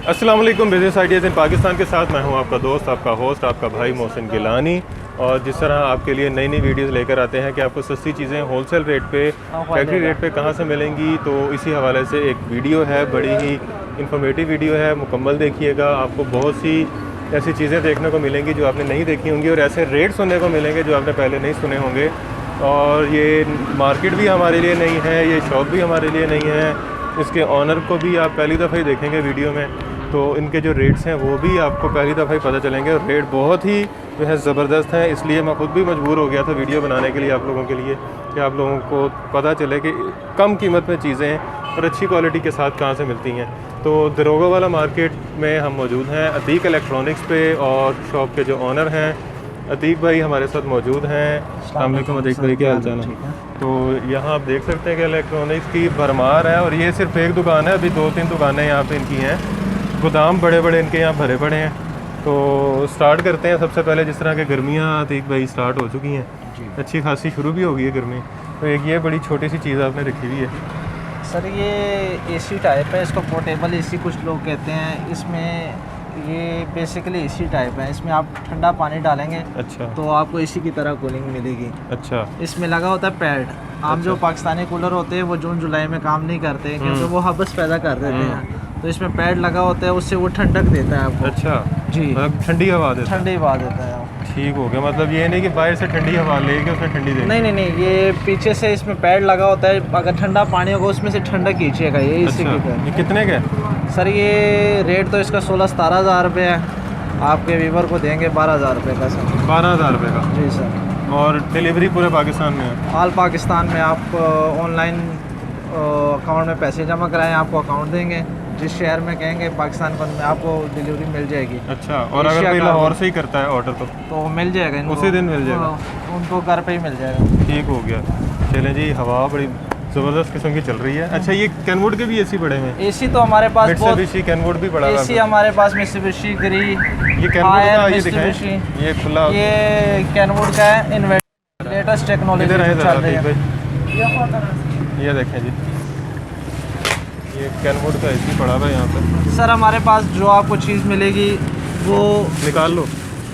अस्सलाम वालेकुम। Business ideas इन पाकिस्तान के साथ मैं हूं आपका दोस्त, आपका होस्ट, आपका भाई मोहसिन गिलानी। और जिस तरह आपके लिए नई नई वीडियोस लेकर आते हैं कि आपको सस्ती चीज़ें होलसेल रेट पे, फैक्ट्री रेट पे कहां से मिलेंगी, तो इसी हवाले से एक वीडियो है, बड़ी ही इंफॉर्मेटिव वीडियो है। मुकम्मल देखिएगा, आपको बहुत सी ऐसी चीज़ें देखने को मिलेंगी जो आपने नहीं देखी होंगी और ऐसे रेट सुनने को मिलेंगे जो आपने पहले नहीं सुने होंगे। और ये मार्केट भी हमारे लिए नहीं है, ये शॉप भी हमारे लिए नहीं है, इसके ऑनर को भी आप पहली दफ़ा ही देखेंगे वीडियो में, तो इनके जो रेट्स हैं वो भी आपको पहली दफ़ा ही पता चलेंगे। और रेट बहुत ही जो है ज़बरदस्त हैं, इसलिए मैं ख़ुद भी मजबूर हो गया था वीडियो बनाने के लिए आप लोगों के लिए, कि आप लोगों को पता चले कि कम कीमत में चीज़ें और अच्छी क्वालिटी के साथ कहाँ से मिलती हैं। तो दरोगा वाला मार्केट में हम मौजूद हैं, अतीक इलेक्ट्रॉनिक्स पे, और शॉप के जो ऑनर हैं अतीक भाई हमारे साथ मौजूद हैं। अस्सलाम वालेकुम अतीक भाई, क्या हाल चाल है? तो यहाँ आप देख सकते हैं कि इलेक्ट्रॉनिक्स की भरमार है, और ये सिर्फ एक दुकान है, अभी 2-3 दुकानें यहाँ पे इनकी हैं, गोदाम बड़े बड़े इनके यहाँ भरे पड़े हैं। तो स्टार्ट करते हैं सबसे पहले। जिस तरह के गर्मियाँ अतीक भाई स्टार्ट हो चुकी हैं, अच्छी खासी शुरू भी हो गई है गर्मी, तो एक ये बड़ी छोटी सी चीज़ आपने रखी हुई है सर, ये एसी टाइप है, इसको पोर्टेबल एसी कुछ लोग कहते हैं। इसमें ये बेसिकली एसी टाइप है, इसमें आप ठंडा पानी डालेंगे अच्छा तो आपको एसी की तरह कूलिंग मिलेगी। अच्छा, इसमें लगा होता है पैड। आम जो पाकिस्तानी कूलर होते हैं वो जून जुलाई में काम नहीं करते क्योंकि वो हबस पैदा कर देते हैं, तो इसमें पैड लगा होता है, उससे वो ठंडक देता है आपको। अच्छा जी, मतलब ठंडी हवा देता है। ठंडी हवा देता है। ठीक हो गया, मतलब ये नहीं कि बाहर से ठंडी हवा लेके उसमें ठंडी देगी। नहीं, ये पीछे से इसमें पैड लगा होता है, अगर ठंडा पानी होगा उसमें से ठंडक खींचेगा ये इसी की तरह। ये कितने का? सर ये रेट तो इसका 16-17 हज़ार रुपये है, आपके वीवर को देंगे 12,000 रुपये का सर। 12,000 रुपये का? जी सर। और डिलीवरी पूरे पाकिस्तान में है? ऑल पाकिस्तान में। आप ऑनलाइन अकाउंट में पैसे जमा कराएं, आपको अकाउंट देंगे, जिस शहर में कहेंगे पाकिस्तान में आपको डिलीवरी मिल जाएगी। अच्छा, और अगर कोई लाहौर से ही करता है ऑर्डर तो मिल जाएगा इनको, उसी दिन मिल जाएगा? उनको घर पे ही मिल जाएगा। ठीक हो गया। चलें जी, हवा बड़ी ज़बरदस्त किस्म की चल रही है। अच्छा, ये कैनवुड के भी एसी पड़े हैं? एसी तो हमारे पास मित्सुबिशी कैनवुड भी पड़ा है। एसी हमारे पास मित्सुबिशी ग्री, ये कैनवुड का, ये दिखाएं, ये खुला, ये कैनवुड का है, इन्वर्टर, लेटेस्ट टेक्नोलॉजी चल रही है। ये देखें जी, ये कैनवुड का एसी पड़ा हुआ है यहाँ पे। सर हमारे पास जो आपको चीज़ मिलेगी वो निकाल लो,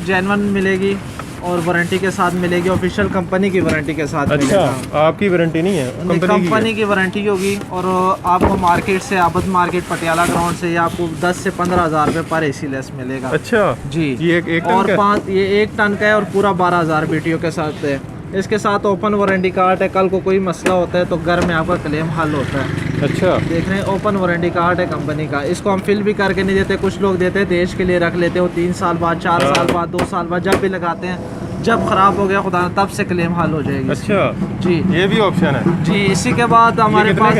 जेन्युइन मिलेगी और वारंटी के साथ मिलेगी, ऑफिशियल कंपनी की वारंटी के साथ। अच्छा, आपकी वारंटी नहीं है? कंपनी की वारंटी होगी। और आपको मार्केट से, आबद मार्केट पटियाला ग्राउंड से, ये आपको 10 से 15 हज़ार रुपये पर एसी लेस मिलेगा। अच्छा जी, ये एक टन और का? ये 1 टन का है और पूरा 12,000 BTO के साथ है। इसके साथ ओपन वारंटी कार्ड है, कल को कोई मसला होता है तो घर में आपका क्लेम हल होता है। अच्छा, देख रहे हैं, ओपन वारंटी कार्ड है कंपनी का। इसको हम फिल भी करके नहीं देते, कुछ लोग देते हैं देश के लिए रख लेते हो, 3 साल बाद, 4 साल बाद, 2 साल बाद, जब भी लगाते हैं, जब ख़राब हो गया खुदा तब से क्लेम हल हो जाएगी। अच्छा जी, ये भी ऑप्शन है जी। इसी के बाद हमारे पास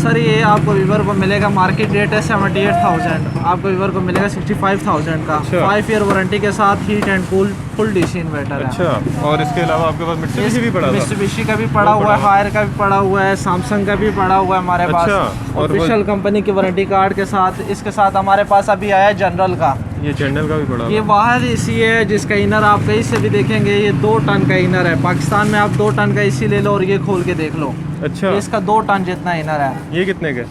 सर ये आपको वीवर को मिलेगा, मार्केट रेट है 78,000, आपको वीवर को मिलेगा 65,000 का। 5 ईयर वारंटी के साथ, heat and cool, full DC inverter है। अच्छा, और इसके अलावा आपके पास मित्सुबिशी भी पड़ा है? मित्सुबिशी का भी पड़ा हुआ है, हायर का भी पड़ा हुआ है, सैमसंग का भी पड़ा हुआ है हमारे पास, ऑफिशियल कंपनी की वारंटी कार्ड के साथ। इसके साथ हमारे पास अभी आया है जनरल का, ये जनरल का भी पड़ा। ये वाहिद एसी है जिसका इनर आप कहीं से भी देखेंगे, ये 2 टन का इनर है। पाकिस्तान में आप 2 टन का एसी ले लो और ये खोल के देख लो। अच्छा, इसका 2 टन जितना इनर है। ये कितने का?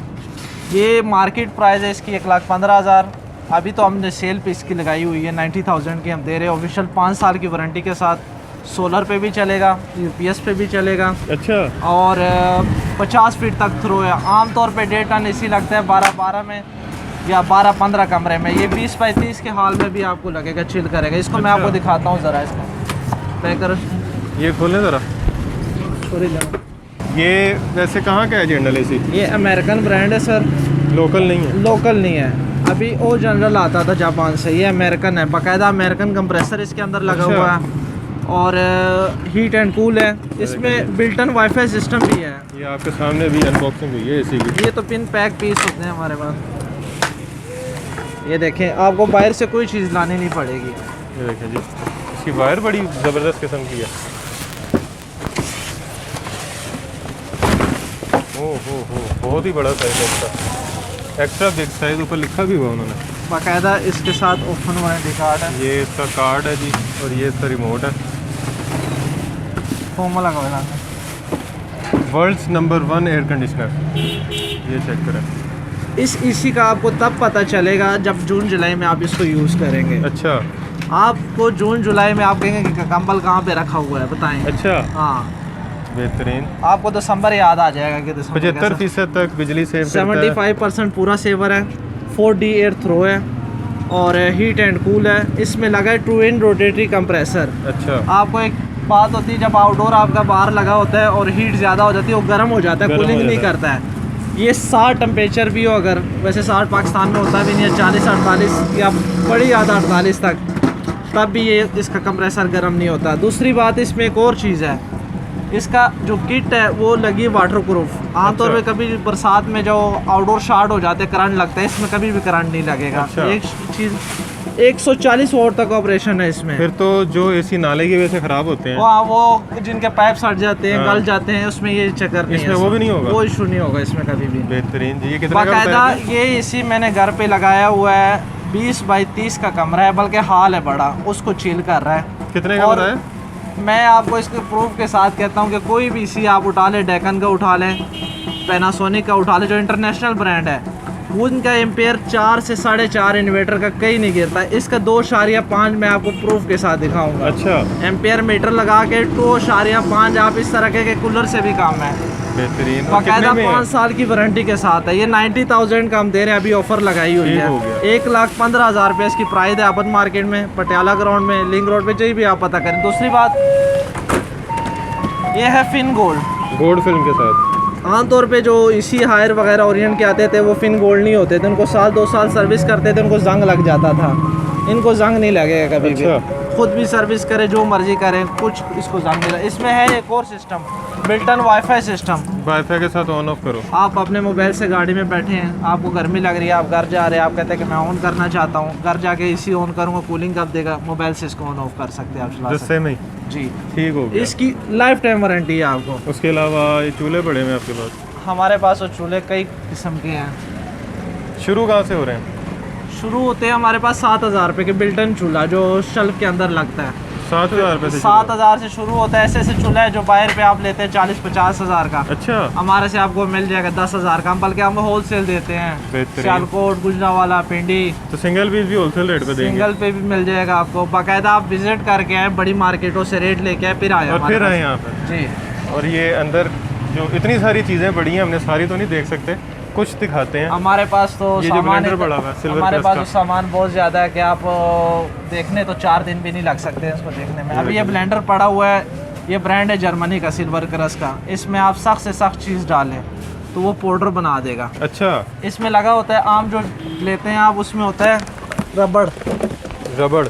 ये मार्केट प्राइस है इसकी 1,15,000। अभी तो हमने सेल पे इसकी लगाई हुई है, 90,000 की हम दे रहे हैं ऑफिशियल, 5 साल की वारंटी के साथ। सोलर पे भी चलेगा, UPS पे भी चलेगा। अच्छा, और 50 फीट तक थ्रो है। आमतौर पे 1.5 टन एसी लगता है 12-12 में या 12-15 कमरे में। ये 20 बाई 30 के हाल में भी आपको लगेगा, चिल करेगा। इसको मैं आपको दिखाता हूँ ज़रा, इसको पैक कर, ये खोलें ज़रा। ये वैसे कहाँ का है जनरल एसी? ये अमेरिकन ब्रांड है सर, लोकल नहीं है? लोकल नहीं है। अभी ओ जनरल आता था जापान से, ये अमेरिकन है, बाकायदा अमेरिकन कंप्रेसर इसके अंदर लगा हुआ है, और हीट एंड कूल है। इसमें बिल्ट इन वाईफाई सिस्टम भी है। ये आपके सामने भी अनबॉक्सिंग हुई है एसी की। ये तो पिन पैक पीस होते हैं हमारे पास। ये देखें, आपको बाहर से कोई चीज़ लानी नहीं पड़ेगी। ये देखें जी, इसकी वायर बड़ी ज़बरदस्त किस्म की है। हो, बहुत ही बड़ा साइज है इसका, एक्स्ट्रा बिग साइज, ऊपर लिखा भी हुआ उन्होंने बाकायदा। इसके साथ ओपन वारंटी कार्ड है। ये इसका कार्ड है जी, और ये इसका रिमोट है। फोम लगा हुआ है, वर्ल्ड्स नंबर 1 एयर कंडीशनर, ये चेक करें। इस एसी का आपको तब पता चलेगा जब जून जुलाई में आप इसको यूज़ करेंगे। अच्छा, आपको जून जुलाई में आप कहेंगे कि कंबल कहाँ पे रखा हुआ है, बताएं। अच्छा, हाँ, बेहतरीन। आपको दिसंबर याद आ जाएगा कि दिसंबर 75% तक बिजली सेव करता है। 75% पूरा सेवर है, 4D एयर थ्रो है और हीट एंड कूल है। इसमें लगा है ट्रू इन रोटेटरी कंप्रेसर। अच्छा, आपको एक बात होती है, जब आउटडोर आपका बाहर लगा होता है और हीट ज़्यादा हो जाती है, वो गर्म हो जाता है, कूलिंग नहीं करता है। ये 60 टेम्परेचर भी हो, अगर वैसे 60 पाकिस्तान में होता भी नहीं है, 40 48 या बड़ी ज़्यादा 48 तक, तब भी ये इसका कंप्रेसर गर्म नहीं होता। दूसरी बात, इसमें एक और चीज़ है, इसका जो किट है वो लगी वाटर प्रूफ। आमतौर पे कभी बरसात में जो आउटडोर शॉर्ट हो जाते हैं, करंट लगता है, इसमें कभी भी करंट नहीं लगेगा। अच्छा। एक चीज़ 140 वोल्ट तक ऑपरेशन है इसमें। फिर तो जो एसी नाले की वजह से खराब होते हैं, वो जिनके पाइप सट जाते हैं, गल जाते हैं, उसमें ये चक्कर नहीं इसमें है। वो भी नहीं होगा, वो इशू नहीं होगा इसमें कभी भी। बेहतरीन जी। ये कितने का बाकायदा बताया आपने? ये इसी मैंने घर पे लगाया हुआ है, 20 बाई 30 का कमरा है, बल्कि हॉल है बड़ा, उसको चिल कर रहा है। कितने का और बताया? मैं आपको इसके प्रूफ के साथ कहता हूँ कि कोई भी इसी आप उठा लें, डेकन का उठा लें, पैनासोनिक का उठा लें, जो इंटरनेशनल ब्रांड है, उनका एम्पेयर 4 से 4.5 इन्वर्टर का कहीं नहीं गिरता। इसका 2.5 मैं आपको प्रूफ के साथ दिखाऊंगा। अच्छा, एम्पेयर मीटर लगा के 2.5 आप इस तरह के कूलर से भी काम है। बेहतरीन। और बाकायदा कितने में 5 साल की वारंटी के साथ है। ये 90,000 का हम दे रहे हैं, अभी ऑफर लगाई हुई ठीक है। हो गया। 1,15,000 रुपये इसकी प्राइस है अबद मार्केट में, पटियाला ग्राउंड में, लिंक रोड पे, जहीं भी आप पता करें। दूसरी बात, ये है फिन गोल्ड फिल्म के साथ। आमतौर पे जो इसी हायर वगैरह ओरिएंट के आते थे वो फिन गोल्ड नहीं होते थे, उनको 2 साल सर्विस करते थे, उनको जंग लग जाता था। इनको जंग नहीं लगेगा कभी भी, खुद भी सर्विस करें, जो मर्जी करें, कुछ इसको जंग नहीं लगेगा। इसमें है एक और system, built-in wifi system. Wifi के साथ ऑन ऑफ करो। आप अपने मोबाइल से गाड़ी में बैठे हैं, आपको गर्मी लग रही है, आप घर जा रहे हैं, आप कहते हैं कि मैं ऑन करना चाहता हूँ, घर जाके इसी ऑन करूँगा, कूलिंग कब देगा, मोबाइल से इसको ऑन ऑफ कर सकते हैं आप, चला सकते जिससे में हैं। जी, ठीक हो गया। इसकी लाइफ टाइम वारंटी है आपको। उसके अलावा ये चूल्हे पड़े हुए हैं आपके पास? हमारे पास वो चूल्हे कई किस्म के हैं। शुरू कहाँ से हो रहे हैं? शुरू होते हैं हमारे पास 7,000 रुपये के बिल्टन चूल्हा, जो शेल्फ के अंदर लगता है। 7,000 रुपये से? 7,000 से शुरू होता है। ऐसे ऐसे चूल्हा है जो बाहर पे आप लेते हैं 40-50 हज़ार का, अच्छा, हमारे से आपको मिल जाएगा 10,000 का, बल्कि हम होल सेल देते हैं। बेहतरीन। सियालकोट, गुजरावाला, पिंडी, तो सिंगल पीस भी होलसेल रेट पे देंगे? सिंगल पे भी मिल जाएगा आपको। बाकायदा आप विजिट करके आए, बड़ी मार्केटों से रेट लेके आए, फिर आए और हमारे फिर पास। आए यहाँ पे। जी, और ये अंदर जो इतनी सारी चीज़ें पड़ी हैं, हमने सारी तो नहीं देख सकते, कुछ दिखाते हैं। हमारे पास तो ये जो सामान ब्लेंडर पड़ा हुआ है, सिल्वर हमारे प्लस पास का। तो सामान बहुत ज़्यादा है कि आप देखने तो 4 दिन भी नहीं लग सकते हैं इसको देखने में। अभी ये ब्लेंडर पड़ा हुआ है, ये ब्रांड है जर्मनी का, सिल्वर क्रस का। इसमें आप सख्त से सख्त चीज़ डालें तो वो पाउडर बना देगा। अच्छा, इसमें लगा होता है, आम जो लेते हैं आप, उसमें होता है रबड़। रबड़?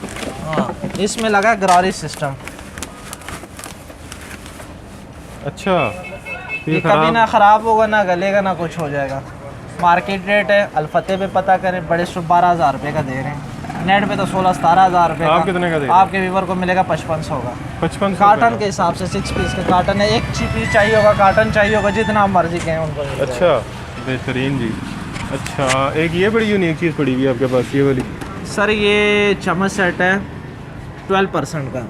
हाँ, इसमें लगा है गरारी सिस्टम। अच्छा, तो ये कभी ना ख़राब होगा, ना गलेगा, ना कुछ हो जाएगा। मार्केट रेट है, अलफते पे पता करें, बड़े 12,000 रुपये का दे रहे हैं, नेट पे तो 16-17,000 रुपये। आप कितने का दे रहे हैं? आपके व्यूवर को मिलेगा 5500 का। 55 कार्टन के हिसाब से 6 पीस का कार्टन है, एक पीस चाहिए होगा, कार्टन चाहिए होगा, जितना आप मर्जी कहें उनको मिल जाएगा। अच्छा, बेहतरीन जी। अच्छा, एक ये बड़ी यूनिक चीज़ पड़ी हुई है आपके पास, ये वाली? सर ये चम्मच सेट है 12% का।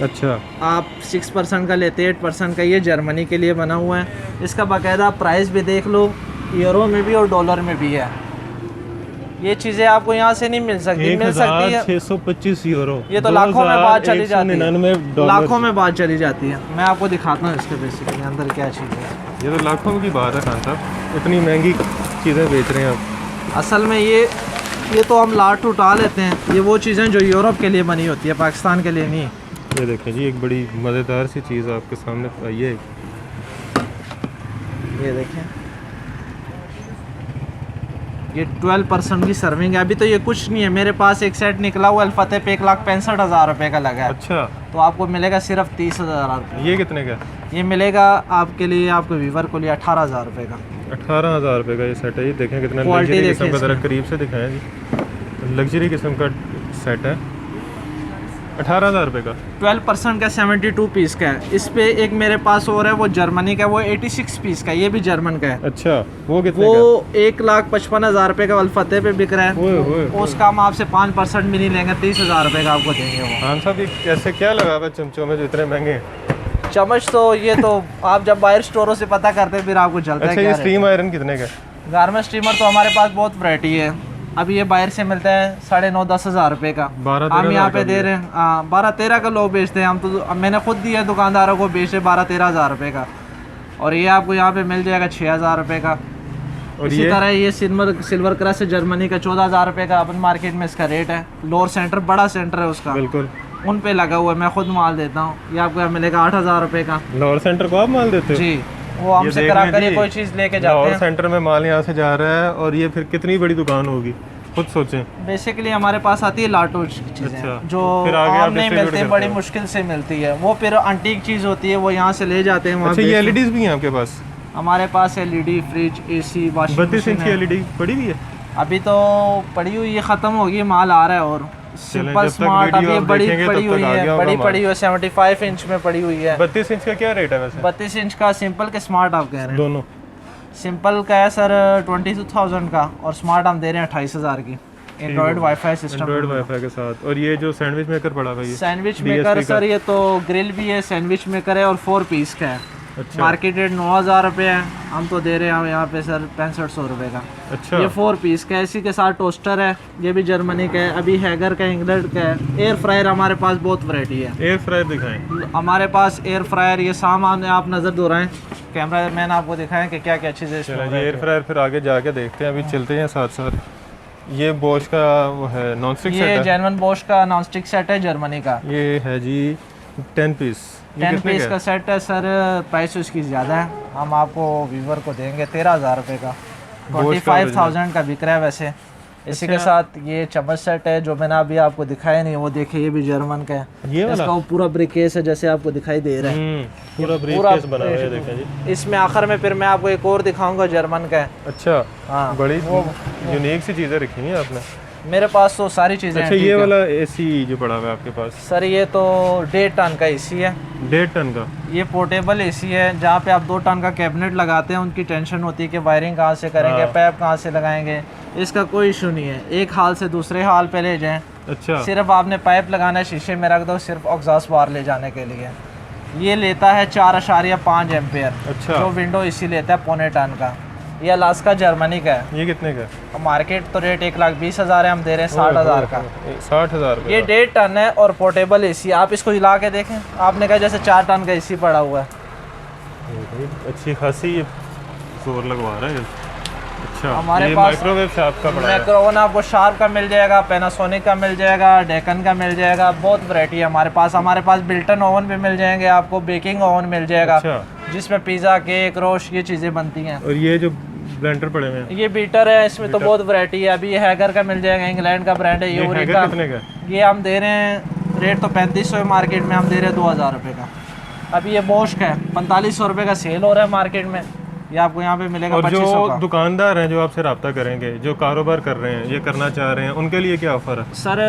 अच्छा, आप 6% का लेते हैं, 8% का। ये जर्मनी के लिए बना हुआ है। इसका बाकायदा प्राइस भी देख लो, यूरो में भी और डॉलर में भी है। ये चीज़ें आपको यहाँ से नहीं मिल सकती, मिल सकती है 1,625 यूरो। ये तो लाखों में बात चली जाती है, 2,199 लाखों में बात चली जाती है। मैं आपको दिखाता हूँ इसके बेसिकली अंदर क्या चीज़ है। ये तो लाखों की बात है खान साहब, इतनी महंगी चीज़ें बेच रहे हैं आप। असल में ये तो हम लाट उठा लेते हैं, ये वो चीज़ें जो यूरोप के लिए बनी होती है, पाकिस्तान के लिए नहीं। ये देखें जी, एक बड़ी मज़ेदार सी चीज़ आपके सामने आई है। ये देखें, ये 12% की सर्विंग है। अभी तो ये कुछ नहीं है, मेरे पास एक सेट निकला हुआ अल्फते पे 1,65,000 रुपये का लगा है। अच्छा, तो आपको मिलेगा सिर्फ 30,000 रुपये। ये कितने का? ये मिलेगा आपके लिए, आपके व्यूवर को लिए 18,000 रुपये का। 18,000 रुपये का ये सेट है। ये देखें कितना क्वालिटी लग्जरी देखें किस्म का, ज़रा इसमें। करीब से दिखाएं जी। लग्जरी किस्म का सेट है, 18,000 रुपये का। 12% का 72 पीस का है। इस पे एक मेरे पास और है, वो जर्मनी का, वो 86 पीस का, ये भी जर्मन का है। अच्छा, वो कितने वो का? 1,55,000 रुपये का अल्फते पे बिक रहा ओए है। ओए, उसका हम आपसे 5% भी नहीं लेंगे, 30,000 रुपये का आपको देंगे वो। खान साहब ये कैसे क्या लगा हुआ है चमचों में जो इतने महंगे हैं? चम्मच तो ये तो आप जब बाहर स्टोरों से पता करते हैं फिर आपको चलता है अच्छा, क्या ये रेट है। स्टीम आयरन कितने का? गारमेंट स्टीमर तो हमारे पास बहुत वैरायटी है। अभी ये बाहर से मिलता है 9,500-10 हज़ार रुपये का, 12-13 हम यहाँ पे दे रहे हैं 12-13 का लोग बेचते हैं। हम तो मैंने खुद दिया दुकानदारों को, बेचे 12-13 हज़ार रुपये का। और ये आपको यहाँ पे मिल जाएगा 6,000 रुपये का। और इसी तरह ये सिल्वर क्रस है जर्मनी का, 14,000 रुपये का अपन मार्केट में इसका रेट है। लोअर सेंटर बड़ा सेंटर है उसका, बिल्कुल उन पे लगा हुआ है, मैं खुद माल देता हूँ। ये आपको यहाँ मिलेगा 8,000 रुपये का। लाहौर सेंटर को आप माल देते हो? जी, वो हमसे करा कर ये कोई चीज़ लेके जाते लाहौर हैं। सेंटर में माल यहाँ से जा रहा है, और ये फिर कितनी बड़ी दुकान होगी, खुद सोचें। बेसिकली हमारे पास आती है लाटो चीज़ें, अच्छा, जो फिर आगे आप आम नहीं distribute मिलती, करते बड़ी हो। मुश्किल से मिलती है। वो फिर अंटीक चीज़ होती है, वो यहाँ से ले जाते हैं वहाँ अच्छा, पे। ये एलईडीज भी हैं आपके पास? हमारे पास LED, fridge, AC, washing 32 machine inch की है। एलईडी पड़ी हुई है? अभी तो पड़ी हुई है, ख़त्म होगी, माल आ रहा है। और सिंपल जब तक स्मार्ट वीडियो अभी आप बड़ी देखेंगे पड़ी तब हुई तक आ गया है, होगा बड़ी माल। पड़ी हुई है, 75 इंच में पड़ी हुई है। 32 इंच का क्या रेट है वैसे? 32 इंच का सिंपल के स्मार्ट आप कह रहे हैं? दोनों। सिंपल का है सर 22,000 का, और स्मार्ट हम दे रहे हैं 28,000 की, Android wifi system, Android wifi के साथ। और ये जो सैंडविच मेकर पड़ा हुआ है, ये सैंडविच DSP मेकर का? सर ये तो ग्रिल भी है, सैंडविच मेकर है, और 4 पीस का है। अच्छा मार्केट रेट 9,000 रुपये है, हम तो दे रहे हैं यहाँ पे सर 6500 रुपये का। अच्छा, ये 4 पीस का है। इसी के साथ टोस्टर है, ये भी जर्मनी का है। अभी हैगर का, इंग्लैंड का है। एयर फ्रायर हमारे पास बहुत वैरायटी है। एयर फ्रायर दिखाएं। हमारे पास एयर फ्रायर, ये सामान आप नज़र दोहराएं, कैमरा मैन आपको दिखाएं कि क्या क्या चीज़ें इसमें हो चलो, रही ये है। एयर फ्रायर फिर आगे जाके देखते हैं, अभी चलते हैं साथ साथ। ये बोश का वो है नॉन स्टिक सेट ये है? जेनवन बोश का नॉन स्टिक सेट है जर्मनी का। ये है जी 10 पीस। 10 पीस का सेट है सर, प्राइस उसकी ज़्यादा है, हम आपको व्यूवर को देंगे 13,000 रुपये का। 25,000 का बिक रहा है वैसे। इसी के साथ ये चम्मच सेट है जो मैंने अभी आपको दिखाया नहीं, वो देखिए ये भी जर्मन का है। ये वाला? इसका वो पूरा ब्रिकेस है जैसे आपको दिखाई दे रहा है, पूरा ब्रीफकेस बना हुआ है, देखें जी। इसमें आखिर में फिर मैं आपको एक और दिखाऊंगा जर्मन का है। अच्छा, हाँ, बड़ी यूनिक सी चीज़ें रखी हैं आपने। मेरे पास तो सारी चीज़ें अच्छा, हैं। ये वाला एसी जो पड़ा हुआ है आपके पास? सर ये तो 1.5 टन का एसी है। 1.5 टन का? ये पोर्टेबल एसी है, जहाँ पे आप 2 टन का कैबिनेट लगाते हैं, उनकी टेंशन होती है कि वायरिंग कहाँ से करेंगे, पैप कहाँ से लगाएंगे। इसका कोई इशू नहीं है, एक हाल से दूसरे हाल पे ले जाएं। अच्छा, सिर्फ आपने पाइप लगाना है, शीशे में रख दो, सिर्फ एग्जॉस्ट बार ले जाने के लिए। ये लेता है 4.5 एम्पेयर। अच्छा, जो विंडो एसी लेता है 0.25 टन का। ये अलास्का जर्मनी का है। ये कितने का? मार्केट तो रेट 1,20,000 है, हम दे रहे हैं 60,000 का। 60,000 रुपये। ये 1.5 टन है और पोर्टेबल एसी। आप इसको हिला के देखें, आपने कहा जैसे 4 टन का एसी पड़ा हुआ है। अच्छी खासी ये जोर लगवा रहा है। अच्छा, हमारे ये पास माइक्रोवेव शार्प का पड़ा है। मैक्रोवन आपको शार्प का मिल जाएगा, पैनासोनिक का मिल जाएगा, डेकन का मिल जाएगा, बहुत वैरायटी है हमारे पास। हमारे पास बिल्टन ओवन भी मिल जाएंगे आपको, बेकिंग ओवन मिल जाएगा। अच्छा, जिसमें पिज़्ज़ा, केक, रोस्ट ये चीज़ें बनती हैं। और ये जो ब्लेंडर पड़े हुए हैं, ये बीटर है, इसमें तो बहुत वैरायटी है। अभी ये हैगर का मिल जाएगा, इंग्लैंड का ब्रांड है ये यूरी हैगर का। कितने का? ये हम दे रहे हैं, रेट तो 3500 है मार्केट में, हम दे रहे हैं 2,000 रुपये का। अभी ये बोश का है, 4500 रुपये का सेल हो रहा है मार्केट में। ये आपको यहाँ पे मिलेगा और 2500 जो का। दुकानदार हैं जो आपसे रब्ता करेंगे, जो कारोबार कर रहे हैं, ये करना चाह रहे हैं, उनके लिए क्या ऑफर है? सर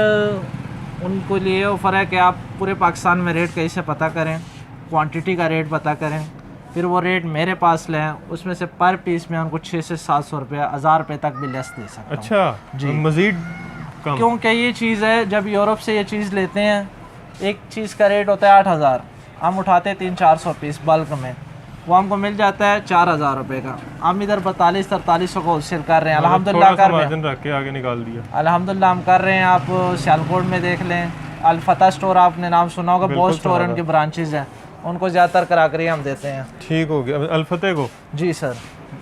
उनको लिए ऑफ़र है कि आप पूरे पाकिस्तान में रेट कहीं से पता करें, क्वांटिटी का रेट पता करें, फिर वो रेट मेरे पास लें। उसमें से पर पीस में उनको 600 से 700 रुपये, 1000 रुपये तक भी लेस दे सकता हूँ। अच्छा जी। मजीद कम? क्योंकि ये चीज़ है, जब यूरोप से ये चीज़ लेते हैं, एक चीज़ का रेट होता है 8,000, हम उठाते हैं 300-400 पीस बल्क में, वो हमको मिल जाता है 4,000 रुपये का। हम इधर 4200-4300 का होलसेल कर रहे हैं। अल्हम्दुलिल्लाह कर रहे हैं, मार्जिन रख के आगे निकाल दिया। अल्हम्दुलिल्लाह हम कर रहे हैं। आप सियालकोट में देख लें, अलफता स्टोर आपने नाम सुना होगा, बहुत स्टोर है, उनके ब्रांचेज हैं, उनको ज़्यादातर कराकरी हम देते हैं। ठीक हो गया। अलफते को? जी सर,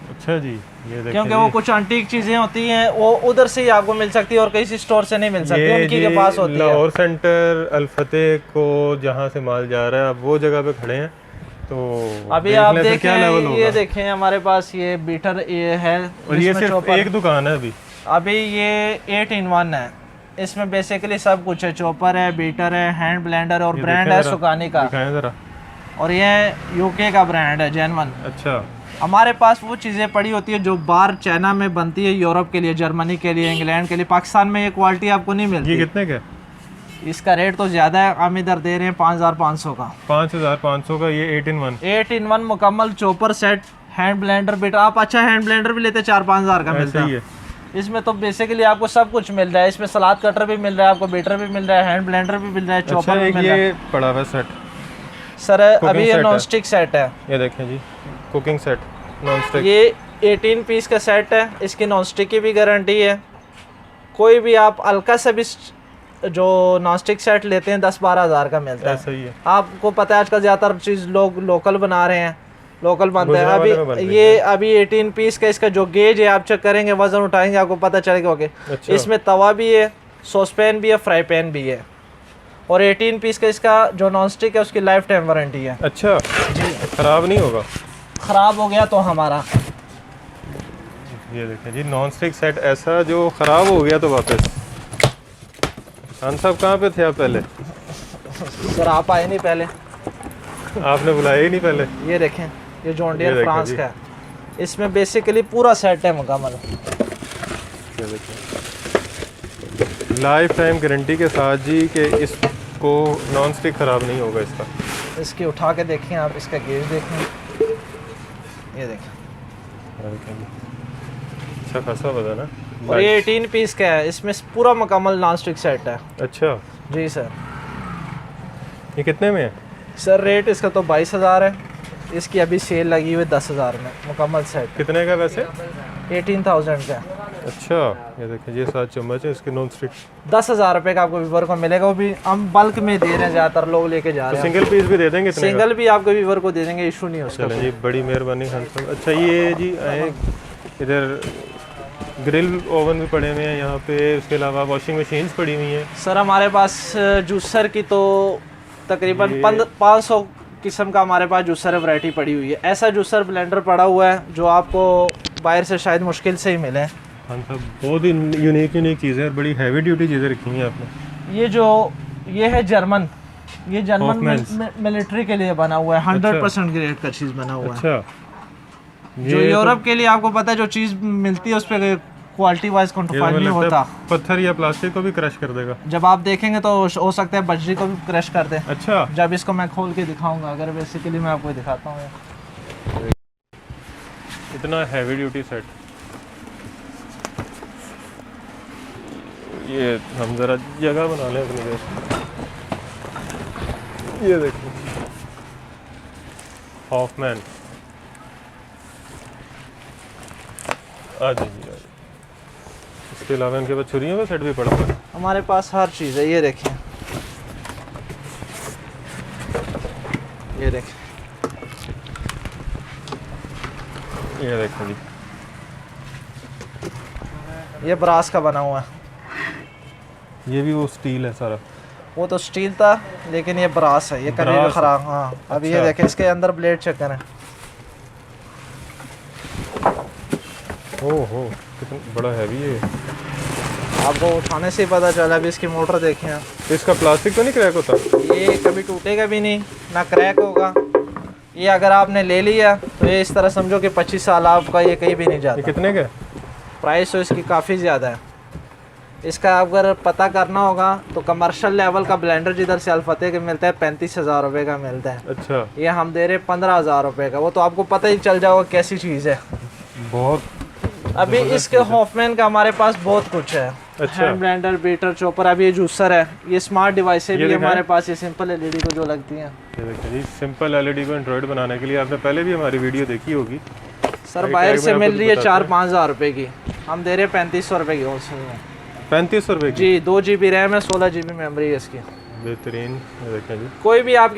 अच्छा जी, ये देखिए क्योंकि वो कुछ अंटीक चीज़ें होती हैं, वो उधर से ही आपको मिल सकती है और किसी स्टोर से नहीं मिल सकती, ये उनकी जी के पास होती है। लाहौर सेंटर अलफते को जहाँ से माल जा रहा है, आप वो जगह पे खड़े हैं, तो अभी देख आप लें फिर क्या लेवल देखें, होगा। ये देखें हमारे पास ये बीटर ये है, और ये इसमें सिर्फ चॉपर- एक दुकान है अभी? अभी ये 8 in 1 है, इसमें बेसिकली सब कुछ है। चॉपर है, बीटर है, हैंड ब्लेंडर, और ये ब्रांड देखें है जरा, सुकानी का, दिखाएं जरा। और ये यूके का ब्रांड है जेनवन। अच्छा, हमारे पास वो चीज़ें पड़ी होती है जो बाहर चाइना में बनती है, यूरोप के लिए, जर्मनी के लिए, इंग्लैंड के लिए। पाकिस्तान में ये क्वालिटी आपको नहीं ये मिलती। कितने का? इसका रेट तो ज़्यादा है, हम इधर दे रहे हैं 5,500 का। 5,500 का ये 8 in 1? 8 in 1 मुकम्मल chopper set, hand blender beater. आप अच्छा हैंड ब्लेंडर भी लेते 4-5 हज़ार का मिलता ऐसे ही है। है। इसमें तो बेसिकली आपको सब कुछ मिल रहा है। इसमें सलाद कटर भी मिल रहा है आपको, बीटर भी मिल रहा है, हैंड ब्लेंडर भी मिल रहा है, अच्छा, चॉपर भी एक मिल रहा है। ये पड़ा हुआ सेट, सर अभी ये set नॉन है। स्टिक सेट है। ये देखें जी, कुकिंग सेट नॉन स्टिक। ये 18 पीस का सेट है, इसकी नॉन स्टिक की भी गारंटी है। कोई भी आप हल्का सा भी जो नॉन स्टिक सेट लेते हैं 10-12 हज़ार का मिलता है। सही है। आपको पता है आजकल ज़्यादातर चीज़ लोग लोकल बना रहे हैं, लोकल बनता है। गुजरात में बन अभी रही ये है। अभी 18 पीस का इसका जो गेज है आप चेक करेंगे, वज़न उठाएंगे आपको पता चलेगा। ओके, अच्छा। इसमें तवा भी है, सॉस पैन भी है, फ्राई पैन भी है। और 18 पीस का इसका जो नॉन स्टिक है उसकी लाइफ टाइम वारंटी है। अच्छा जी, ख़राब नहीं होगा? ख़राब हो गया तो हमारा। ये देखें जी, नॉन स्टिक सेट ऐसा जो ख़राब हो गया तो वापस। खान साहब कहाँ पे थे आप पहले? सर आप आए नहीं पहले, आपने बुलाया ही नहीं पहले। ये देखें, ये जॉन ये डियर देखें फ्रांस जी। का है। इसमें बेसिकली पूरा सेट है मुकम्मल। ये देखें, लाइफ टाइम गारंटी के साथ जी कि इसको नॉन स्टिक ख़राब नहीं होगा इसका। इसकी उठा के देखें आप, इसका गेज देखें, ये देखें। ये देखें जी, अच्छा खासा बता ना। और ये 18 पीस का है, इसमें पूरा मुकम्मल नॉन स्टिक सेट है। अच्छा, जी सर। ये कितने में है? सर रेट इसका तो 22,000 है, इसकी अभी सेल लगी हुई 10,000 में मुकम्मल सेट। कितने का वैसे? 18,000 का। अच्छा, ये देखें ये 7 चम्मच है इसके नॉन स्टिक। 10,000 रुपये का आपको वीवर को मिलेगा, वो भी हम बल्क में दे रहे हैं, ज़्यादातर लोग लेके जा तो रहे हैं। सिंगल पीस भी दे देंगे इतने का? सिंगल भी आपको वीवर को दे देंगे, इशू नहीं है उसका। चलें जी, बड़ी मेहरबानी खान साहब। अच्छा ये जी आए, इधर ग्रिल ओवन भी पड़े हुए हैं यहाँ पे, उसके अलावा वॉशिंग मशीन्स पड़ी हुई हैं। सर हमारे पास जूसर की तो तकरीबन 500 किस्म का हमारे पास जूसर वैरायटी पड़ी हुई है। ऐसा जूसर ब्लेंडर पड़ा हुआ है जो आपको बाहर से शायद मुश्किल से ही मिले। खान साहब बहुत ही यूनिक चीज़ें और बड़ी हैवी ड्यूटी चीज़ें रखी हैं आपने। ये है जर्मन, ये जर्मन Hoffmans। मिलिट्री के लिए बना हुआ है, 100% ग्रेड का चीज़ बना हुआ है। अच्छा, जो यूरोप के लिए आपको पता है जो चीज़ मिलती है उस पर क्वालिटी वाइज कंट्रोल नहीं होता। पत्थर या प्लास्टिक को भी क्रश कर देगा। जब आप देखेंगे तो हो सकता है बजरी को भी क्रश कर दे। अच्छा, जब इसको मैं खोल के दिखाऊंगा, अगर बेसिकली मैं आपको दिखाता हूँ। इतना हैवी ड्यूटी सेट। ये हम ज़रा जगह बना लें अपनी देर। ये देखो हॉफमैन, आ जाइए। इसके अलावा इनके पास छुरियों का सेट भी पड़ा हुआ है। हमारे पास हर चीज़ है, ये देखें, ये देखें, ये देखो जी, ये ब्रास का बना हुआ है। ये भी वो स्टील है सारा। वो तो स्टील था लेकिन ये ब्रास है, ये कभी भी ब्रास खराब। हाँ, अभी ये अच्छा। देखें, इसके अंदर ब्लेड चेक करें। ओहो, कितना बड़ा हैवी है। आपको उठाने से ही पता चला। अभी इसकी मोटर देखें आप, तो इसका प्लास्टिक तो नहीं क्रैक होता? ये कभी टूटेगा भी नहीं, ना क्रैक होगा। ये अगर आपने ले लिया तो ये इस तरह समझो कि 25 साल आपका ये कहीं भी नहीं ये जाता। कितने का है? प्राइस तो इसकी काफ़ी ज़्यादा है। इसका अगर पता करना होगा तो कमर्शियल लेवल का ब्लेंडर जिधर से अल्फतेह के मिलता है 35,000 रुपये का मिलता है। अच्छा, ये हम दे रहे 15,000 रुपये का। वो तो आपको पता ही चल जाएगा कैसी चीज़ है। बहुत। अभी इसके हॉफमैन का हमारे पास बहुत कुछ है। अच्छा। Hand blender, beater, chopper. अभी ये जूसर है, ये स्मार्ट डिवाइसें भी दिखाएं। हमारे पास, ये सिंपल एलईडी को जो लगती हैं। ये देखिए जी, सिंपल एलईडी को एंड्रॉइड बनाने के लिए आपने पहले भी हमारी वीडियो देखी होगी। सर एक बाहर टैग से में मिल आपको रही है बताते 4-5 हज़ार रुपये की, हम दे रहे हैं 3500 रुपये की होलसेल में। 3500 रुपये की? जी, 2 GB रैम है, 16 GB मेमोरी है इसकी। बेहतरीन। ये देखें जी, कोई भी आप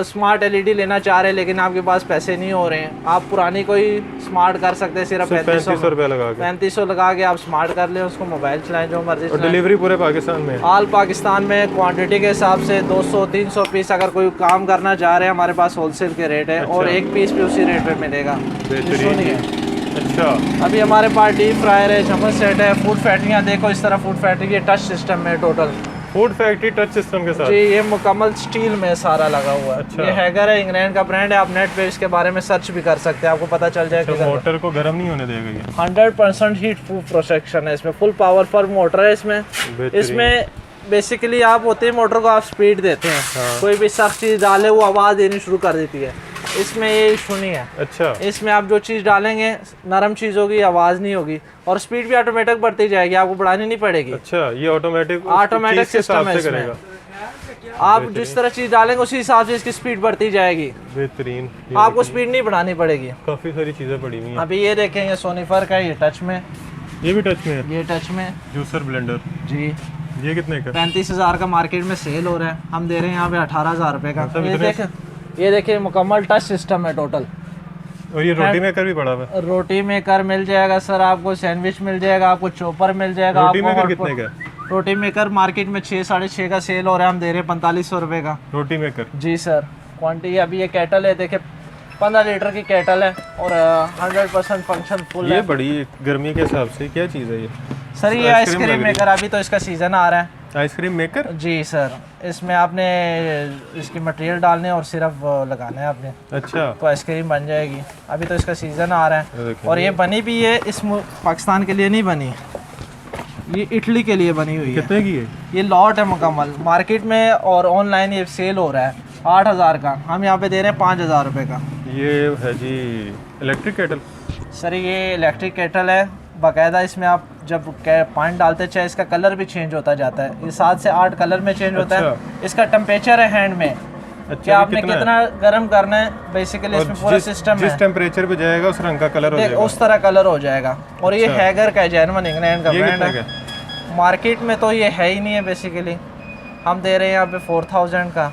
स्मार्ट एलईडी लेना चाह रहे हैं लेकिन आपके पास पैसे नहीं हो रहे हैं, आप पुरानी कोई स्मार्ट कर सकते हैं सिर्फ 3500 रुपये लगा के। 3500 लगा के आप स्मार्ट कर लें, उसको मोबाइल चलाएं जो मर्जी और चलाएं। डिलीवरी पूरे पाकिस्तान में है? ऑल पाकिस्तान में क्वांटिटी के हिसाब से 200-300 पीस अगर कोई काम करना चाह रहे हैं हमारे पास होलसेल के रेट है। अच्छा। और एक पीस भी उसी रेट पे मिलेगा। बेहतरीन नहीं जी। है। अच्छा, अभी हमारे पास डीप फ्रायर है, चम्मच सेट है, फूड फैक्ट्रियाँ देखो इस तरह फूड फैक्ट्री की टच सिस्टम में total. Food factory touch system के साथ? जी, ये मुकम्मल स्टील में सारा लगा हुआ है। अच्छा। ये हैगर है, इंग्लैंड का ब्रांड है। आप नेट पे इसके बारे में सर्च भी कर सकते हैं, आपको पता चल जाएगा। अच्छा, मोटर को गर्म नहीं होने देगा ये? 100% हीट प्रूफ प्रोटेक्शन है इसमें, फुल पावरफुल मोटर है इसमें। बेहतरीन। इसमें बेसिकली आप होते हैं मोटर को आप स्पीड देते हैं, हाँ। कोई भी सख्त चीज़ डाले वो आवाज़ देनी शुरू कर देती है। इसमें ये इशू नहीं है। अच्छा, इसमें आप जो चीज़ डालेंगे नरम चीज़ होगी, आवाज़ नहीं होगी, और स्पीड भी ऑटोमेटिक बढ़ती जाएगी, आपको बढ़ानी नहीं पड़ेगी। अच्छा, ये ऑटोमेटिक ऑटोमेटिक सिस्टम है से इसमें। करेगा? आप जिस तरह चीज़ डालेंगे उसी हिसाब से इसकी स्पीड बढ़ती जाएगी। बेहतरीन। आपको स्पीड नहीं बढ़ानी पड़ेगी। काफ़ी सारी चीज़ें पड़ी हुई हैं। अभी ये देखें, ये सोनीफर का, ये टच में, ये भी टच में है। ये टच में जूसर ब्लेंडर जी। ये कितने का? 35,000 का मार्केट में सेल हो रहा है, हम दे रहे हैं यहाँ पे 18,000 रुपये का। मतलब ये देखिए मुकम्मल टच सिस्टम है टोटल। और ये रोटी मेकर भी पड़ा हुआ है। रोटी मेकर मिल जाएगा सर आपको, सैंडविच मिल जाएगा आपको, चॉपर मिल जाएगा। रोटी मेकर कितने का? रोटी मेकर मार्केट में 6 साढ़े 6 का सेल हो रहा है, हम दे रहे हैं 4500 रुपये का। रोटी मेकर जी सर। क्वांटिटी अभी ये केटल है, देखिए 15 लीटर की केटल है और 100% फंक्शन फुल है। ये बड़ी गर्मी के हिसाब से क्या चीज़ है ये? सर ये आइसक्रीम मेकर, अभी तो इसका सीज़न आ रहा है। Ice cream maker? जी सर। इसमें आपने इसकी मटेरियल डालने है और सिर्फ लगाना है आपने, अच्छा, तो आइसक्रीम बन जाएगी। अभी तो इसका सीज़न आ रहा है। और ये बनी भी है, इस पाकिस्तान के लिए नहीं बनी, ये इटली के लिए बनी हुई है। कितने की है? ये लॉट है मुकम्मल, मार्केट में और ऑनलाइन ये सेल हो रहा है 8,000 का, हम यहाँ पे दे रहे हैं 5,000 रुपये का। ये है जी इलेक्ट्रिक केटल। सर ये इलेक्ट्रिक केटल है बाकायदा, इसमें आप जब पानी डालते चाहे इसका कलर भी चेंज होता जाता है, ये 7 से 8 कलर में चेंज होता है। इसका टेम्परेचर है हैंड में, कि आपने कितना गर्म करना है, बेसिकली इसमें पूरा सिस्टम है। जिस टेम्परेचर पे जाएगा उस रंग का कलर हो जाएगा, उस तरह कलर हो जाएगा। और ये हैगर का है, जेन्युइन इंग्लैंड का ब्रांड है। मार्केट में तो ये है ही नहीं है बेसिकली, हम दे रहे हैं यहाँ पे 4000 का।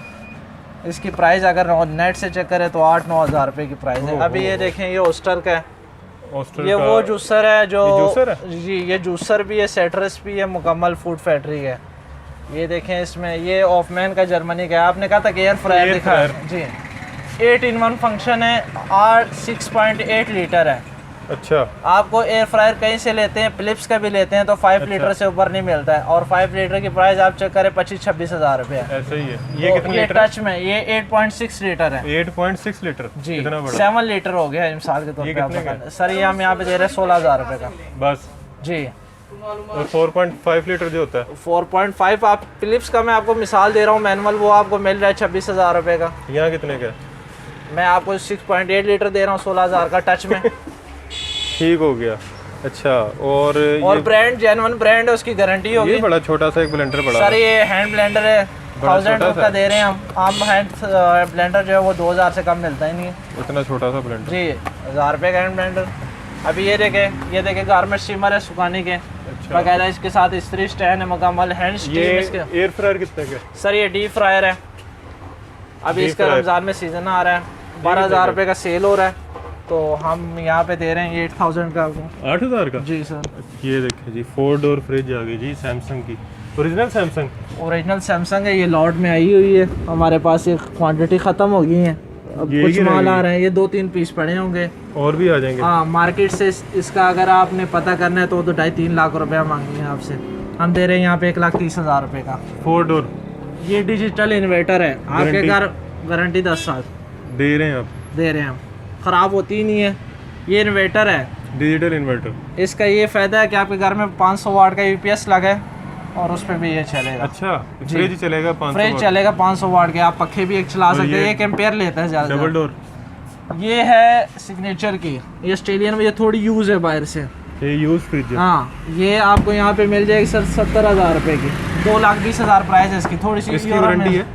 इसकी प्राइस अगर नेट से चेक करें तो 8-9 हज़ार रुपये की प्राइस है। अभी ये देखें, ये ओस्टर का है, ये वो जूसर है जो जी, ये जूसर भी है, सेटरस भी है, मुकम्मल फूड फैक्ट्री है। ये देखें इसमें, ये ऑफमैन का जर्मनी का है। आपने कहा था कि एयर फ्रायर दिखा जी, 8-in-1 फंक्शन है, 6.8 लीटर है। अच्छा, आपको एयर फ्रायर कहीं से लेते हैं, फिलिप्स का भी लेते हैं तो 5 लीटर से ऊपर नहीं मिलता है, और 5 लीटर की प्राइस आप चेक करें 25-26 हज़ार रुपये है। ऐसा ही है। ये कितने ये लीटर? टच में ये 8.6 लीटर है। 8.6 लीटर जी, इतना बड़ा? 7 लीटर हो गया मिसाल के तौर पे आप बता। सर ये हम यहाँ पे दे रहे हैं 16,000 रुपये का बस जी। और 4.5 लीटर जो होता है 4.5 आप फिलिप्स का मैं आपको मिसाल दे रहा हूँ मैनुअल, वो आपको मिल रहा है 26,000 रुपये का। यहाँ कितने का? मैं आपको 6.8 लीटर दे रहा हूँ 16,000 का टच में। ठीक हो गया। अच्छा, और ब्रांड जेन्युइन ब्रांड है, उसकी गारंटी होगी। ये बड़ा छोटा सा एक ब्लेंडर पड़ा सर ये हैंड ब्लेंडर है, 1000 का दे रहे हैं हम। आम हैंड ब्लेंडर जो है वो 2000 से कम मिलता ही नहीं है। इतना छोटा सा ब्लेंडर जी, 1000 रुपये का हैंड ब्लेंडर। अभी ये देखे गारमेंट स्टीमर है सुखाने के, बाकायदा इसके साथ इस्त्री स्टैंड है, मुकम्मल हैंड स्टीम इसके। एयर फ्रायर कितने का? सर ये डीप फ्रायर है, अभी इसका रमज़ान में सीज़न आ रहा है, 12,000 रुपये का सेल हो रहा है, तो हम यहाँ पे दे रहे हैं 8,000 का आपको। 8,000 का? जी सर। ये देखिए जी, 4 डोर फ्रिज आ गई जी, सैमसंग की, ओरिजिनल सैमसंग। ओरिजिनल सैमसंग है, ये लॉट में आई हुई है हमारे पास, ये क्वांटिटी ख़त्म हो गई है, अब कुछ माल आ रहे हैं, ये 2-3 पीस पड़े होंगे और भी आ जाएंगे। हाँ, मार्केट से इसका अगर आपने पता करना है तो 2-2.5-3 लाख रुपया मांगेंगे आपसे, हम दे रहे हैं यहाँ पे 1,30,000 रुपये का। 4 डोर, ये डिजिटल इन्वर्टर है, आपके घर गारंटी 10 साल दे रहे हैं आप? दे रहे हैं हम, ख़राब होती ही नहीं है। ये इन्वर्टर है, डिजिटल इन्वर्टर, इसका ये फ़ायदा है कि आपके घर में 500 वाट का UPS लगा है और उस पर भी ये चलेगा। अच्छा, फ्रिज चलेगा 500 फ्रिज वाट? चलेगा 500 वाट के, आप पखे भी एक चला सकते हैं, 1 एम्पेयर लेता है ज़्यादा। डबल डोर, ये है सिग्नेचर की, ये ऑस्ट्रेलियन में, ये थोड़ी यूज़ है बाहर से। ये यूज फ्रिज है। हाँ, ये आपको यहाँ पे मिल जाएगी सर 70,000 रुपये की, 2,20,000 प्राइस है इसकी। थोड़ी सी इसकी वारंटी है?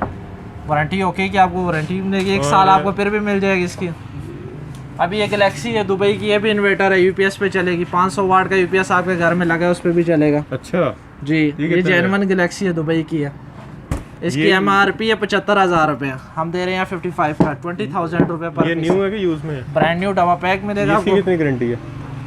वारंटी ओके कि आपको वारंटी मिलेगी 1 साल, आपको फिर भी मिल जाएगी इसकी। अभी ये गैलेक्सी है दुबई की, ये भी इन्वर्टर है, UPS पे चलेगी, 500 वाट का UPS आपके घर में लगा है, उस पर भी चलेगा। अच्छा जी, ये जेन्युइन गैलेक्सी है, दुबई की है। इसकी MRP है 75,000 रुपये, हम दे रहे हैं 55 का, 20,000 रुपये पर। ये न्यू है कि यूज में है? ब्रांड न्यू डबा पैक मिलेगा आपको। कितनी गारंटी है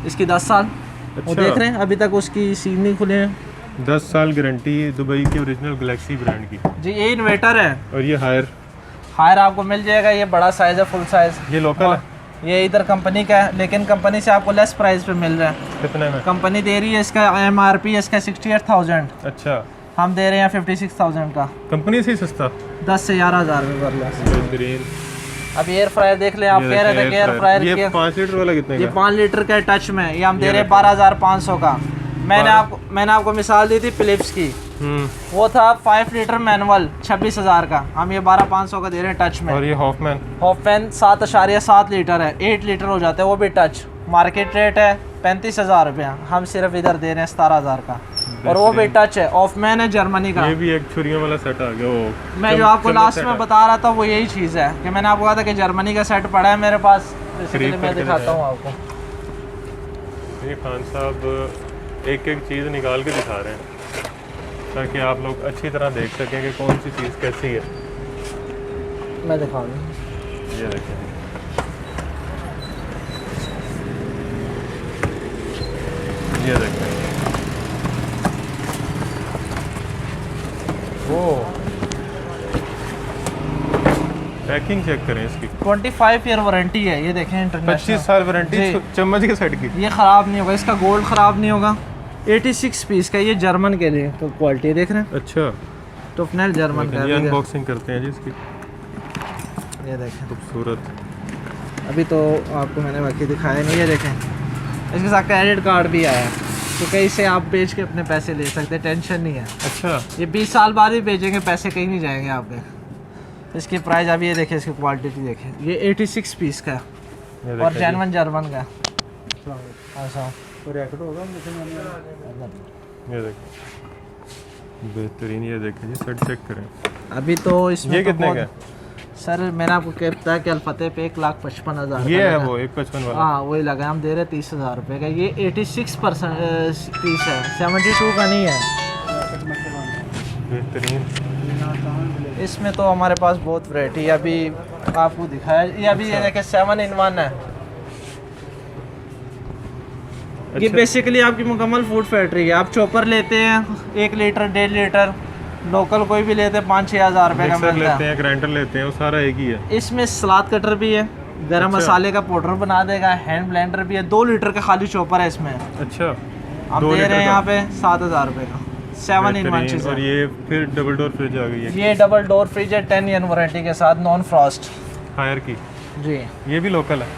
इसकी? 10 साल। अच्छा। वो देख रहे हैं अभी तक उसकी सील नहीं खुले हैं। 10 साल गारंटी है दुबई की ओरिजिनल गैलेक्सी ब्रांड की जी। ये इन्वर्टर है, और ये हायर आपको मिल जाएगा, ये बड़ा साइज़ है, फुल साइज़। ये लोकल है? ये इधर कंपनी का है, लेकिन कंपनी से आपको लेस प्राइस पे मिल रहा है। कितने में? कंपनी दे रही है, इसका MRP इसका 68,000, अच्छा, हम दे रहे हैं 56,000 का। कंपनी से ही सस्ता? 10 से 11,000 में कर लो। बेहतरीन। अब एयर फ्रायर देख ले, आप कह रहे थे कि एयर फ्रायर ये 5 लीटर वाला कितने का? ये 5 लीटर का टच में, ये हम दे रहे हैं 12,500 का। मैंने आपको मिसाल दी थी फिलिप्स की, वो था 5 लीटर मैनुअल 26,000 का, हम ये 12,500 का दे रहे हैं टच में। और ये हॉफमैन 7.7 लीटर है, 8 लीटर हो जाता है वो भी टच। मार्केट रेट है 35,000 रुपया, हम सिर्फ इधर दे रहे हैं 17,000 का। और वो भी टच है, ऑफमैन है जर्मनी का। ये भी एक छुरियों वाला सेट आ गया वो। मैं जो आपको लास्ट में बता रहा था वो यही चीज़ है कि मैंने आपको कहा था कि जर्मनी का सेट पड़ा है मेरे पास, इसलिए मैं दिखाता हूँ आपको। ये खान साहब एक एक चीज़ निकाल के दिखा रहे हैं ताकि आप लोग अच्छी तरह देख सकें कि कौन सी चीज़ कैसी है। मैं दिखाऊंगा, ये देखें, ये देखें, वो पैकिंग चेक करें इसकी। 25 ईयर वारंटी है, ये देखें इंटरनेशनल। 25 साल वारंटी चम्मच के सेट की। ये ख़राब नहीं होगा, इसका गोल्ड ख़राब नहीं होगा। 86 पीस का, ये जर्मन के लिए तो क्वालिटी देख रहे हैं। अच्छा, टफनेल जर्मन का। ये अनबॉक्सिंग करते हैं जी इसकी। ये देखें, खूबसूरत। अभी तो आपको मैंने बाकी दिखाया नहीं। ये देखें, इसके साथ क्रेडिट कार्ड भी आया है, तो कहीं से आप बेच के अपने पैसे ले सकते हैं, टेंशन नहीं है। अच्छा, ये 20 साल बाद भी बेचेंगे, पैसे कहीं नहीं जाएंगे आपके। इसकी प्राइस अभी ये देखें, इसकी क्वालिटी देखें, ये 86 पीस का है और जेन्युइन जर्मन का। अच्छा, ये देखें, बेहतरीन। ये देखें जी, सेट चेक करें। अभी तो इसमें ये तो कितने का है? सर मैंने आपको कहता कि अलफतेह पे 1,55,000 ये है वो 155 वाला। हाँ वही लगा, हम दे रहे 30,000 रुपये का। ये 86% पीस है, 72 का नहीं है। बेहतरीन। इसमें तो हमारे पास बहुत वैरायटी है, अभी आपको दिखाया। ये अभी ये देखें 7-in-1 है। ये बेसिकली आपकी मुकम्मल फूड फैक्ट्री है। आप चॉपर लेते हैं 1 लीटर 1.5 लीटर, लोकल कोई भी लेते हैं 5-6 हज़ार रुपये का मिलता लेते हैं, ग्राइंडर लेते हैं, वो सारा एक ही है। इसमें सलाद कटर भी है, गरम मसाले का पाउडर बना देगा, हैंड ब्लेंडर भी है। 2 लीटर का खाली चॉपर है इसमें। अच्छा, हम दे रहे हैं यहाँ पे 7,000 रुपये का। 7-in-1 चीज़। और ये फिर डबल डोर फ्रिज आ गई है। ये डबल डोर फ्रिज है, 10 ईयर वारंटी के साथ, नॉन फ्रॉस्ट हायर की। जी। ये भी लोकल है।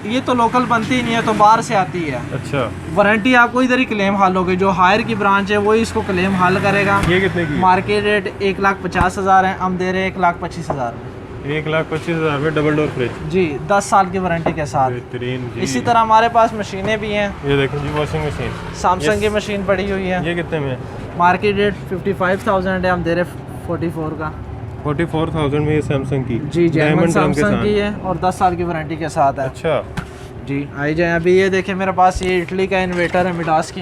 ये तो लोकल बनती ही नहीं है, तो बाहर से आती है। अच्छा, वारंटी आपको इधर ही क्लेम हाल होगी। जो हायर की ब्रांच है वही इसको क्लेम हाल करेगा। ये कितने की? मार्केट रेट 1,50,000 है, हम दे रहे हैं 1,25,000 में। 1,25,000 में डबल डोर फ्रिज जी, 10 साल की वारंटी के साथ। बेहतरीन जी। इसी तरह हमारे पास मशीनें भी हैं। ये देखो जी, वॉशिंग मशीन सैमसंग की मशीन पड़ी हुई है। ये कितने में? मार्केट रेट 55,000 है, हम दे रहे 44 का। 44,000 में ये सैमसंग की। जी, जैमन सैमसंग सैमसंग की है और 10 साल की वारंटी के साथ है। अच्छा जी, आई जाए। अभी ये देखें मेरे पास ये इटली का इन्वर्टर है मिडास की,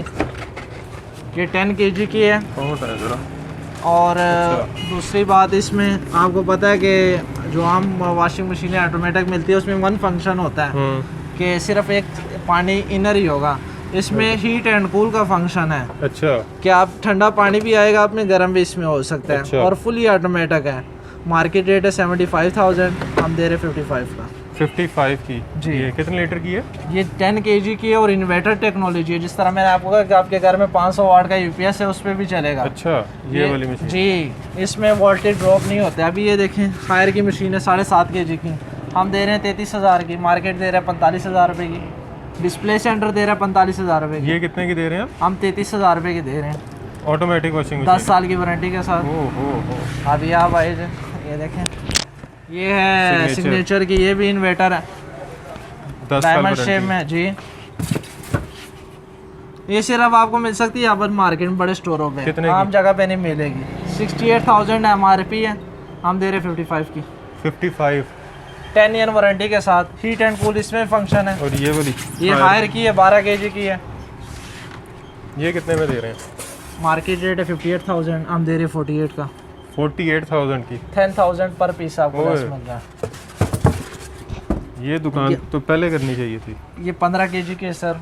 ये 10 kg की है। ज़रा। और दूसरी बात, इसमें आपको पता है कि जो आम वॉशिंग मशीनें ऑटोमेटिक मिलती है उसमें 1 फंक्शन होता है कि सिर्फ एक पानी इनर ही होगा। इसमें हीट एंड कूल का फंक्शन है। अच्छा, कि आप ठंडा पानी भी आएगा आप में, गर्म भी इसमें हो सकता है। अच्छा। और फुली ऑटोमेटिक है। मार्केट रेट है 75,000, हम दे रहे 55 का। 55 की जी। ये कितने लीटर की है? ये 10 kg की है और इन्वर्टर टेक्नोलॉजी है। जिस तरह मैंने आपको कहा कि आपके घर में 500 वाट का यूपीएस है, उस पर भी चलेगा। अच्छा, ये वाली मशीन। जी, इसमें वोल्टेज ड्रॉप नहीं होता। अभी ये देखें, हायर की मशीन है 7.5 kg की, हम दे रहे हैं 33,000 की। मार्केट दे रहे हैं 45,000 रुपये की। डिस्प्ले सेंटर दे रहा है 45,000 रुपये की। ये कितने की दे रहे हैं आप? हम 33,000 रुपये की दे रहे हैं, ऑटोमेटिक वॉशिंग 10 साल की वारंटी के साथ। ओहो। अभी आप आए, ये देखें, ये है सिग्नेचर की, ये भी इन्वर्टर है 10 साल डायमंड शेप में। जी, ये सिर्फ आपको मिल सकती है यहाँ पर मार्केट में, बड़े स्टोरों पे। कितने आम जगह पे नहीं मिलेगी। 68,000 MRP है, हम दे रहे 55 की। 55 10 ईयर वारंटी के साथ, हीट एंड कूल इसमें फंक्शन है। और ये वाली ये हायर की है, 12 kg की है। ये कितने में दे रहे हैं? मार्केट रेट है 58,000, हम दे रहे 48 का। 48,000 की। 10,000 पर पीस आपको ओए। लेस मिल रहा है। ये दुकान तो पहले करनी चाहिए थी। ये 15 kg की है sir.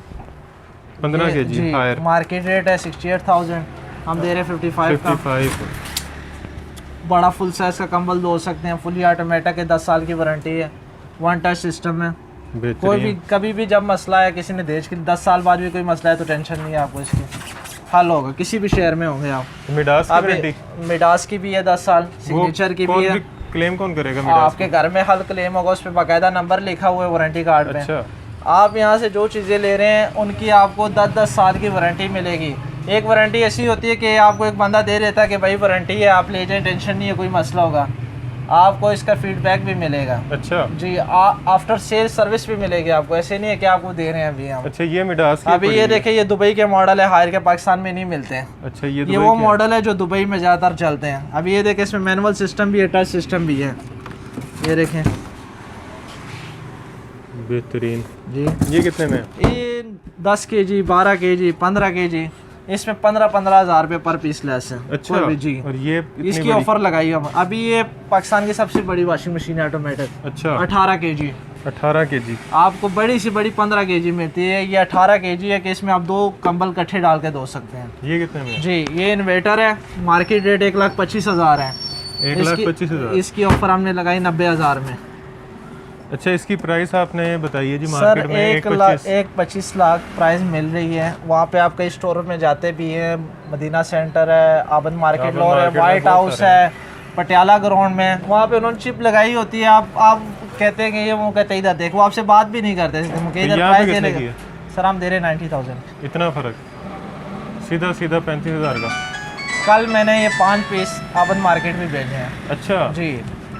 15 kg higher. Market rate है 68,000, हम दे रहे 55 का। 55 बड़ा फुल साइज का कंबल धो सकते हैं, फुली ऑटोमेटिक है, 10 साल की वारंटी है, 1 टच सिस्टम है। कोई भी कभी भी जब मसला है, किसी ने देश के 10 साल बाद भी कोई मसला है तो टेंशन नहीं है आपको, इसकी हल होगा। किसी भी शहर में होंगे आप। मिडास की वारंटी? मिडास की भी है 10 साल, सिग्नेचर की भी है। क्लेम कौन करेगा मिडास? आपके घर में हल क्लेम होगा, उस पर बाकायदा नंबर लिखा हुआ है वारंटी कार्ड पे। अच्छा। आप यहाँ से जो चीज़ें ले रहे हैं उनकी आपको 10-10 साल की वारंटी मिलेगी। एक वारंटी ऐसी होती है कि आपको एक बंदा दे देता है कि भाई वारंटी है, आप ले जाएं, टेंशन नहीं है, कोई मसला होगा। आपको इसका फीडबैक भी मिलेगा अच्छा जी। आफ्टर सेल सर्विस भी मिलेगी आपको, ऐसे नहीं है कि आपको दे रहे हैं अभी हम। अच्छा, ये मिडास की अभी ये देखिए, ये दुबई के मॉडल है, हायर के पाकिस्तान में नहीं मिलते हैं। अच्छा, ये दुबई वो के मॉडल है जो दुबई में ज़्यादातर चलते हैं। अभी ये देखें, इसमें मैनुअल सिस्टम भी है, टच सिस्टम भी है। ये देखें, बेहतरीन जी। ये कितने में? ये 10 kg, 12 kg, 15 kg, इसमें 15-15 हज़ार रुपये पर पीस लेस है। अच्छा, कोई भी जी। और ये इतनी इसकी बड़ी? ऑफर लगाई हम अभी। ये पाकिस्तान की सबसे बड़ी वॉशिंग मशीन है ऑटोमेटिक। अच्छा, 18 kg 18 kg। आपको बड़ी से बड़ी 15 kg मिलती है। ये 18 kg है कि इसमें आप 2 कंबल इकट्ठे डाल के धो सकते हैं। ये कितने में? जी, ये इन्वेटर है, मार्केट रेट 1,25,000 है। 1,25,000। इसकी ऑफर हमने लगाई 90,000 में। अच्छा, इसकी प्राइस आपने बताइए जी सर मार्केट में? 1,25 लाख प्राइस मिल रही है। वहाँ पे आप कई स्टोर में जाते भी हैं, मदीना सेंटर है, आबद मार्केट लॉर है, वाइट हाउस है, पटियाला ग्राउंड में, वहाँ पे उन्होंने चिप लगाई होती है। आप कहते हैं कि ये, वो कहते हैं इधर देखो, आपसे बात भी नहीं करते इधर प्राइस देने का। सर हम दे रहे 90,000। इतना फर्क? सीधा 35,000 का। कल मैंने ये 5 पीस आबद मार्केट में भेजे हैं। अच्छा जी,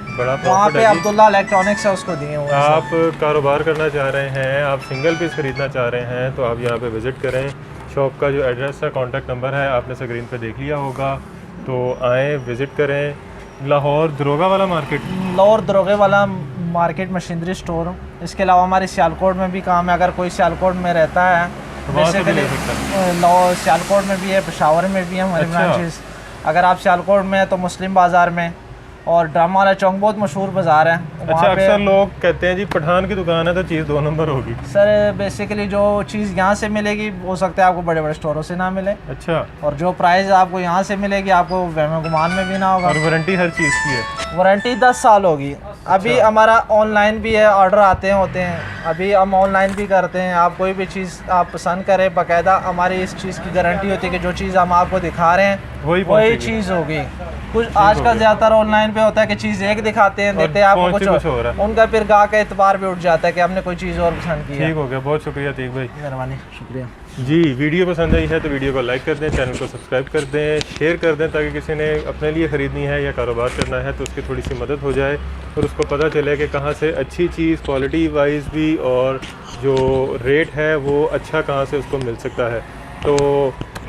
बड़ा वहाँ प्रॉफिट पे है जी। अब्दुल्ला इलेक्ट्रॉनिक्स है, उसको दिए हुए हैं। आप कारोबार करना चाह रहे हैं, आप सिंगल पीस खरीदना चाह रहे हैं, तो आप यहाँ पे विज़िट करें। शॉप का जो एड्रेस है, कॉन्टैक्ट नंबर है, आपने स्क्रीन पे देख लिया होगा, तो आएँ विज़िट करें। लाहौर दरोगा वाला मार्केट, लाहौर दरोगे वाला मार्केट मशीनरी स्टोर। इसके अलावा हमारे सियालकोट में भी काम है। अगर कोई सियालकोट में रहता है, वहाँ से भी ले लाहौर सियालकोट में भी है, पेशावर में भी है हमारे अच्छा। ब्रांचेस। अगर आप सियालकोट में हैं तो मुस्लिम बाज़ार में, और ड्रामा वाला चौक बहुत मशहूर बाज़ार है। अच्छा, वहाँ पे अक्सर लोग कहते हैं जी पठान की दुकान है तो चीज़ 2 नंबर होगी। सर बेसिकली जो चीज़ यहाँ से मिलेगी, हो सकता है आपको बड़े बड़े स्टोरों से ना मिले, अच्छा, और जो प्राइस आपको यहाँ से मिलेगी आपको वहम गुमान में भी ना होगा। और वारंटी हर चीज़ की है? वारंटी 10 साल होगी। अभी हमारा ऑनलाइन भी है, ऑर्डर आते होते हैं, अभी हम ऑनलाइन भी करते हैं। आप कोई भी चीज़ आप पसंद करें, बाकायदा हमारी इस चीज़ की गारंटी होती है कि जो चीज़ हम आपको दिखा रहे हैं वही चीज़ होगी। कुछ आजकल ज़्यादातर ऑनलाइन पे होता है कि चीज़ एक दिखाते हैं, देते हैं आपको कुछ हो रहा है। उनका फिर गाह का एतबार भी उठ जाता है कि हमने कोई चीज़ और पसंद की है। ठीक हो गया, बहुत शुक्रिया अतीक भाई, मेहरबानी, शुक्रिया जी। वीडियो पसंद आई है तो वीडियो को लाइक कर दें, चैनल को सब्सक्राइब कर दें, शेयर कर दें, ताकि किसी ने अपने लिए ख़रीदनी है या कारोबार करना है तो उसकी थोड़ी सी मदद हो जाए और उसको पता चले कि कहाँ से अच्छी चीज़ क्वालिटी वाइज भी और जो रेट है वो अच्छा कहाँ से उसको मिल सकता है। तो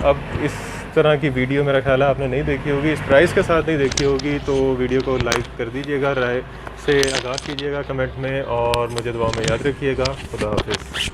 अब इस तरह की वीडियो मेरा ख्याल है आपने नहीं देखी होगी, इस प्राइस के साथ नहीं देखी होगी, तो वीडियो को लाइक कर दीजिएगा, राय से आगाज़ कीजिएगा कमेंट में, और मुझे दुआ में याद रखिएगा। खुदा हाफिज़।